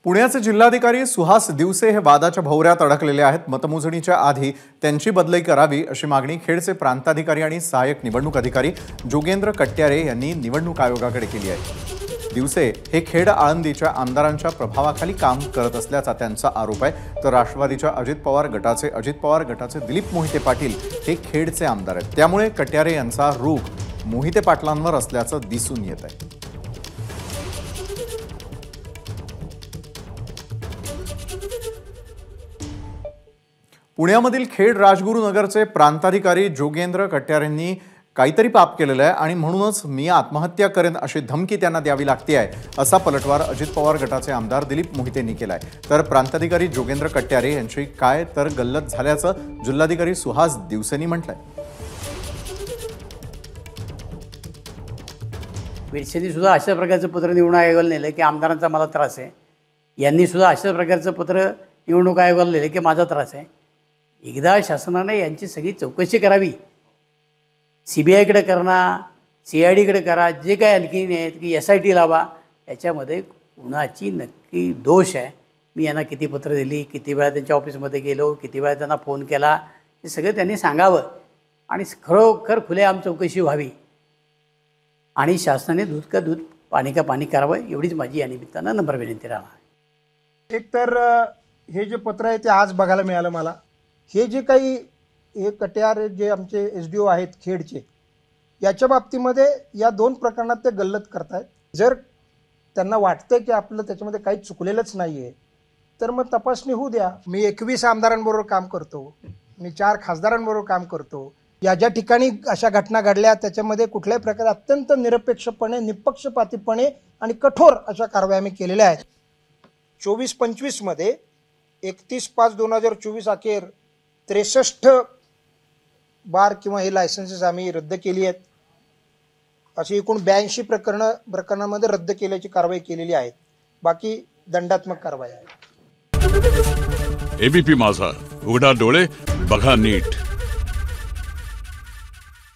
पुण्याचे जिल्हाधिकारी सुहास दिवसे हे वादाच्या भोवऱ्यात अडकलेले आहेत। मतमोजणीच्या आधी त्यांची बदली करावी अशी मागणी खेडचे प्रांताधिकारी आणि सहाय्यक निवडणूक अधिकारी जोगेंद्र कट्यारे यांनी निवडणूक आयोगाकडे केली आहे। दिवसे हे खेड आळंदीच्या आमदारांच्या प्रभावाखाली काम करत असल्याचा त्यांचा आरोप आहे। तर राष्ट्रवादीच्या अजित पवार गटाचे दिलीप मोहिते पाटील हे खेडचे आमदार आहेत। त्यामुळे कट्यारे यांचा रूख मोहिते पाटलांवर असल्याचं दिसून येत आहे। पुण्यामधील खेड राजगुरुनगरचे प्रांताधिकारी जोगेंद्र कट्यारेंनी काहीतरी पाप केलेलं आहे आणि म्हणूनच मी आत्महत्या करेन अशी धमकी त्यांना द्यावी लागते आहे, असा पलटवार अजित पवार गटाचे आमदार दिलीप मोहितेंनी केलाय। तर प्रांताधिकारी जोगेंद्र कट्यारे यांची काय तर गल्लत झाल्याचं जिल्हाधिकारी सुहास दिवसेंनी म्हटलंय। विरशेंनी सुद्धा अशा प्रकारचं पत्र निवडणूक आयोगाला नेलं की आमदारांचा मला त्रास आहे, यांनी सुद्धा अशा प्रकारचं पत्र निवडणूक आयोगाला नेलं की माझा त्रास आहे। एकदा शासनाने यांची सगळी चौकशी करावी, CBIकडे करा, CIDकडे करा, जे काय आणखीन आहेत की SIT लावा, याच्यामध्ये कुणाची नक्की दोष आहे। मी यांना किती पत्र दिली, किती वेळा त्यांच्या ऑफिसमध्ये गेलो, किती वेळा त्यांना फोन केला, हे सगळं त्यांनी सांगावं आणि खरोखर खुलेआम चौकशी व्हावी आणि शासनाने दूध का दूध पाणी का पाणी करावं, एवढीच माझी या निमित्तानं नम्र विनंती राहणार। एक तर हे जे पत्र आहे ते आज बघायला मिळालं मला। हे जे काही हे कट्यार जे आमचे SDO आहेत खेडचे, याच्या बाबतीमध्ये या दोन प्रकरणात ते गल्लत करतायत। जर त्यांना वाटतं की आपलं त्याच्यामध्ये काही चुकलेलंच नाही आहे तर मग तपासणी होऊ द्या। मी 21 आमदारांबरोबर काम करतो, मी 4 खासदारांबरोबर काम करतो। या ज्या ठिकाणी अशा घटना घडल्या त्याच्यामध्ये कुठल्याही प्रकारे अत्यंत निरपेक्षपणे, निपक्षपातीपणे आणि कठोर अशा कारवाया आम्ही केलेल्या आहेत। 24-25 मध्ये 31/5/2024 अखेर 63 बार किंवा हे लायसन्सेस आम्ही रद्द केली आहेत। अशी एकूण 82 प्रकरणामध्ये रद्द केल्याची कारवाई केलेली आहे। बाकी दंडात्मक कारवाई आहे। ABP माझा, उघडा डोळे बघा नीट।